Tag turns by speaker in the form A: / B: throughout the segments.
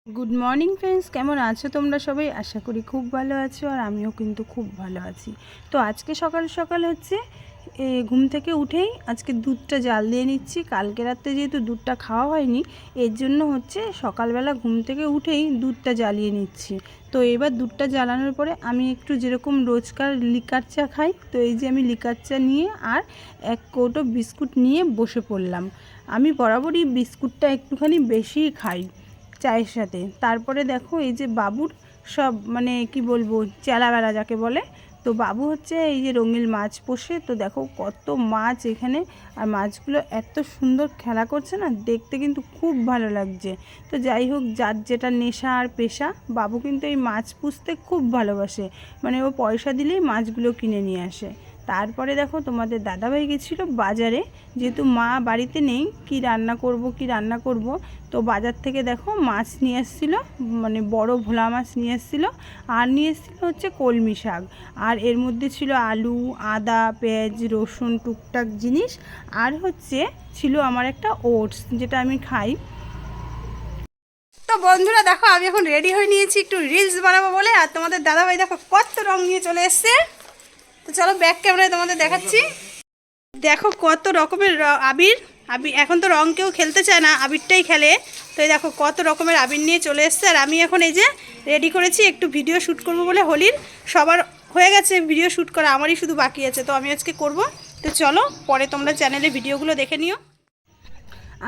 A: Good morning friends, কেমন আছো তোমরা সবাই? আশা করি খুব ভালো আছো, আর আমিও কিন্তু খুব ভালো আছি। তো আজকে সকাল সকাল হচ্ছে ঘুম থেকে উঠেই আজকে দুধটা জাল দিয়ে নিচ্ছি। কালকে রাত্রে যেহেতু দুধটা খাওয়া হয়নি, এর জন্য হচ্ছে সকালবেলা ঘুম থেকে উঠেই দুধটা জ্বালিয়ে নিচ্ছি। তো এবার দুধটা জ্বালানোর পরে আমি একটু যেরকম রোজকার লিকার চা খাই, তো এই যে আমি লিকার চা নিয়ে আর এক কৌটো বিস্কুট নিয়ে বসে পড়লাম। আমি বরাবরই বিস্কুটটা একটুখানি বেশিই খাই চায়ের সাথে। তারপরে দেখো এই যে বাবুর সব মানে কি বলবো, চেলাবেলা যাকে বলে। তো বাবু হচ্ছে এই যে রঙিন মাছ পোষে, তো দেখো কত মাছ এখানে, আর মাছগুলো এত সুন্দর খেলা করছে না, দেখতে কিন্তু খুব ভালো লাগছে। তো যাই হোক, যার যেটা নেশা আর পেশা, বাবু কিন্তু এই মাছ পুষতে খুব ভালোবাসে। মানে ও পয়সা দিলেই মাছগুলো কিনে নিয়ে আসে। তারপরে দেখো তোমাদের দাদাভাই গেছিলো বাজারে, যেহেতু মা বাড়িতে নেই, কি রান্না করব। তো বাজার থেকে দেখো মাছ নিয়ে এসেছিলো, মানে বড় ভোলা মাছ নিয়ে এসেছিলো, আর নিয়ে এসেছিলো হচ্ছে কলমি শাক, আর এর মধ্যে ছিল আলু, আদা, পেঁয়াজ, রসুন, টুকটাক জিনিস, আর হচ্ছে ছিল আমার একটা ওটস, যেটা আমি খাই। তো বন্ধুরা দেখো, আমি এখন রেডি হয়ে নিয়েছি একটু রিলস বানাবো বলে, আর তোমাদের দাদাভাই দেখো কত রং নিয়ে চলে এসছে। তো চলো ব্যাক ক্যামেরায় তোমাদের দেখাচ্ছি। দেখো কত রকমের আবির আবির এখন তো রং কেউ খেলতে চায় না, আবিরটাই খেলে। তো এই দেখো কত রকমের আবির নিয়ে চলে এসছে, আর আমি এখন এই যে রেডি করেছি একটু ভিডিও শ্যুট করব বলে। হোলির সবার হয়ে গেছে ভিডিও শ্যুট করা, আমারই শুধু বাকি আছে, তো আমি আজকে করব। তো চলো পরে তোমরা চ্যানেলে ভিডিওগুলো দেখে নিও।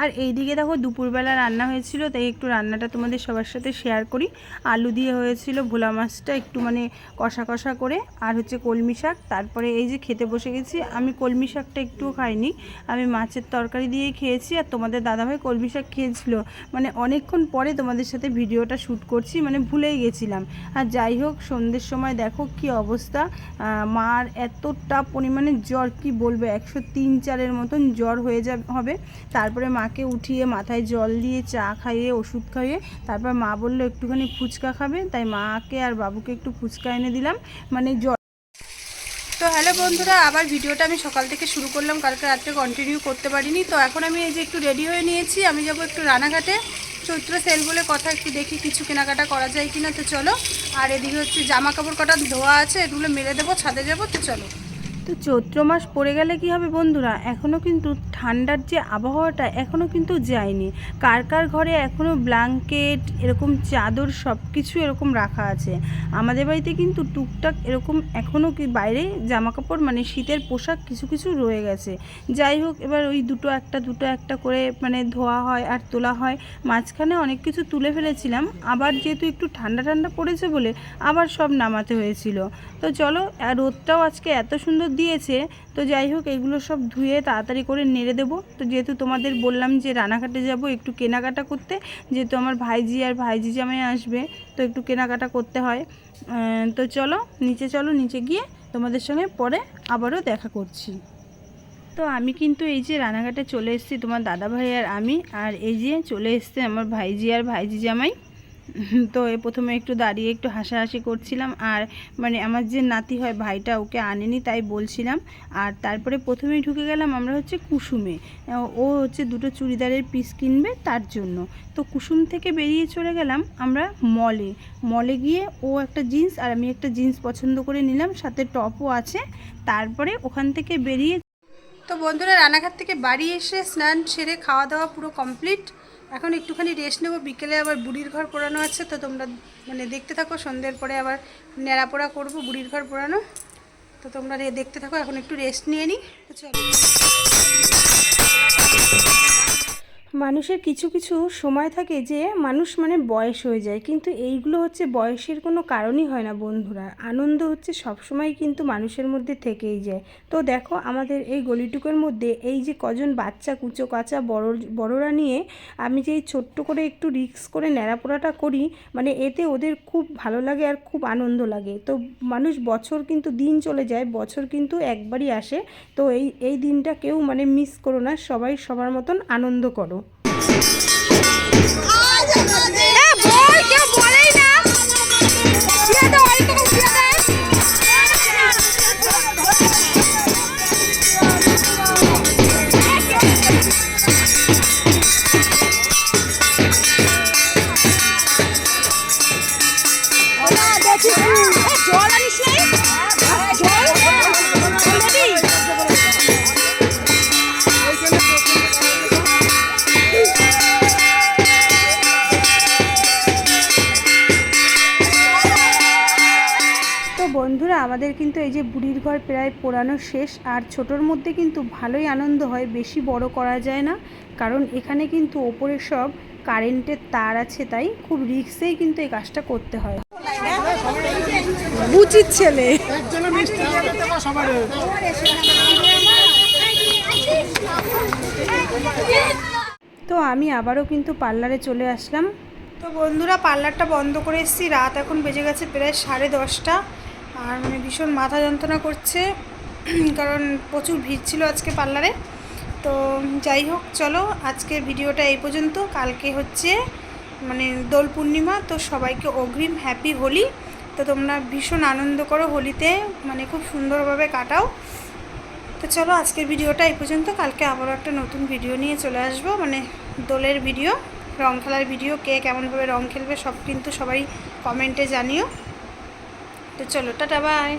A: আর এই দিকে দেখো দুপুরবেলা রান্না হয়েছিল, তাই একটু রান্নাটা তোমাদের সবার সাথে শেয়ার করি। আলু দিয়ে হয়েছিল ভোলা মাছটা একটু মানে কষা কষা করে, আর হচ্ছে কলমি শাক। তারপরে এই যে খেতে বসে গেছি। আমি কলমি শাকটা একটুও খাইনি, আমি মাছের তরকারি দিয়েই খেয়েছি, আর তোমাদের দাদাভাই কলমি শাক খেয়েছিল। মানে অনেকক্ষণ পরে তোমাদের সাথে ভিডিওটা শ্যুট করছি, মানে ভুলেই গেছিলাম। আর যাই হোক, সন্ধ্যের সময় দেখো কি অবস্থা, মার এতটা পরিমাণে জ্বর, কি বলবো, 103-4 মতন জ্বর হয়ে হবে। তারপরে মাকে উঠিয়ে মাথায় জল দিয়ে চা খাইয়ে ওষুধ খাইয়ে তারপর মা বললো একটুখানি ফুচকা খাবে, তাই মাকে আর বাবুকে একটু ফুচকা এনে দিলাম, মানে জ্বর। তো হ্যালো বন্ধুরা, আবার ভিডিওটা আমি সকাল থেকে শুরু করলাম, কালকে রাত্রে কন্টিনিউ করতে পারিনি। তো এখন আমি এই যে একটু রেডি হয়ে নিয়েছি, আমি যাব একটু রানাঘাটে, চৈত্র সেল বলে কথা, একটু দেখি কিছু কেনাকাটা করা যায় কিনা। তো চলো। আর এদিকে হচ্ছে জামা কাপড় কটা ধোয়া আছে, এগুলো মেলে দেবো, ছাদে যাবো। তো চলো। তো চৈত্র মাস পড়ে গেলে কি হবে বন্ধুরা, এখনও কিন্তু ঠান্ডার যে আবহাওয়াটা এখনও কিন্তু যায়নি। কার কার ঘরে এখনও ব্ল্যাঙ্কেট, এরকম চাদর সব কিছু এরকম রাখা আছে। আমাদের বাড়িতে কিন্তু টুকটাক এরকম এখনও কি বাইরে জামাকাপড় মানে শীতের পোশাক কিছু কিছু রয়ে গেছে। যাই হোক, এবার ওই দুটো একটা করে মানে ধোয়া হয় আর তোলা হয়। মাঝখানে অনেক কিছু তুলে ফেলেছিলাম, আবার যেহেতু একটু ঠান্ডা ঠান্ডা পড়েছে বলে আবার সব নামাতে হয়েছিল। তো চলো, আর রোদটাও আজকে এত সুন্দর দিয়েছে। তো যাই হোক, এগুলো সব ধুয়ে তাড়াতাড়ি করে নেড়ে দেবো। তো যেহেতু তোমাদের বললাম যে রানাঘাটে যাব একটু কেনাকাটা করতে, যেহেতু আমার ভাইজি আর ভাইজি জামাই আসবে, তো একটু কেনাকাটা করতে হয়। তো চলো নিচে গিয়ে তোমাদের সঙ্গে পরে আবারও দেখা করছি। তো আমি কিন্তু এই যে রানাঘাটে চলে এসেছি, তোমার দাদাভাই আর আমি, আর এই যে চলে এসছে আমার ভাইজি আর ভাইজি জামাই। তো প্রথমে একটু দাঁড়িয়ে একটু হাসাহাসি করছিলাম, আর মানে আমার যে নাতি হয় ভাইটা, ওকে আনেনি তাই বলছিলাম। আর তারপরে প্রথমেই ঢুকে গেলাম আমরা হচ্ছে কুসুমে। ও হচ্ছে দুটো চুড়িদারের পিস কিনবে তার জন্য। তো কুসুম থেকে বেরিয়ে চলে গেলাম আমরা মলে গিয়ে ও একটা জিন্স আর আমি একটা জিন্স পছন্দ করে নিলাম, সাথে টপও আছে। তারপরে ওখান থেকে বেরিয়ে, তো বন্ধুরা রানাঘাট থেকে বাড়ি এসে স্নান সেরে খাওয়া দাওয়া পুরো কমপ্লিট। এখন একটুখানি রেস্ট নেবো, বিকেলে আবার বুড়ির ঘর পোড়ানো আছে। তো তোমরা মানে দেখতে থাকো, সন্ধ্যের পরে আবার ন্যাড়া পোড়া করবো বুড়ির ঘর পোড়ানো। তো তোমরা দেখতে থাকো, এখন একটু রেস্ট নিয়ে নিই। তো চলো। মানুষের কিছু কিছু সময় থাকে যে মানুষ মানে বয়স হয়ে যায়, কিন্তু এইগুলো হচ্ছে বয়সের কোনো কারণই হয় না বন্ধুরা। আনন্দ হচ্ছে সবসময় কিন্তু মানুষের মধ্যে থেকেই যায়। তো দেখো আমাদের এই গলিটুকুর মধ্যে এই যে কজন বাচ্চা কুচো কাচা বড়রা নিয়ে আমি যে ছোট্ট করে একটু রিস্ক করে ন্যাড়াপোড়াটা করি, মানে এতে ওদের খুব ভালো লাগে আর খুব আনন্দ লাগে। তো মানুষ বছর কিন্তু দিন চলে যায়, বছর কিন্তু একবারই আসে। তো এই দিনটা কেউ মানে মিস করো না, সবাই সবার মতন আনন্দ করো। বন্ধুরা আমাদের কিন্তু এই যে বুড়ির ঘর প্রায় পোড়ানো শেষ, আর ছোটোর মধ্যে কিন্তু ভালোই আনন্দ হয়, বেশি বড় করা যায় না, কারণ এখানে কিন্তু ওপরে সব কারেন্টের তার আছে, তাই খুব রিস্কেই কিন্তু এই কাজটা করতে হয়। বুচির ছেলে তো আমি আবারও কিন্তু পার্লারে চলে আসলাম। তো বন্ধুরা পার্লারটা বন্ধ করে এসেছি, রাত এখন বেজে গেছে প্রায় 10:30, আর মানে ভীষণ মাথা যন্ত্রণা করছে কারণ প্রচুর ভিড় ছিল আজকে পার্লারে। তো যাই হোক, চলো আজকের ভিডিওটা এই পর্যন্ত। কালকে হচ্ছে মানে দোল পূর্ণিমা, তো সবাইকে অগ্রিম হ্যাপি হোলি। তো তোমরা ভীষণ আনন্দ করো হোলিতে, মানে খুব সুন্দরভাবে কাটাও। তো চলো আজকের ভিডিওটা এই পর্যন্ত, কালকে আবারও একটা নতুন ভিডিও নিয়ে চলে আসবো, মানে দোলের ভিডিও, রং খেলার ভিডিও। কে কেমনভাবে রং খেলবে সব কিন্তু সবাই কমেন্টে জানিও। তো চলো টাটা বাই।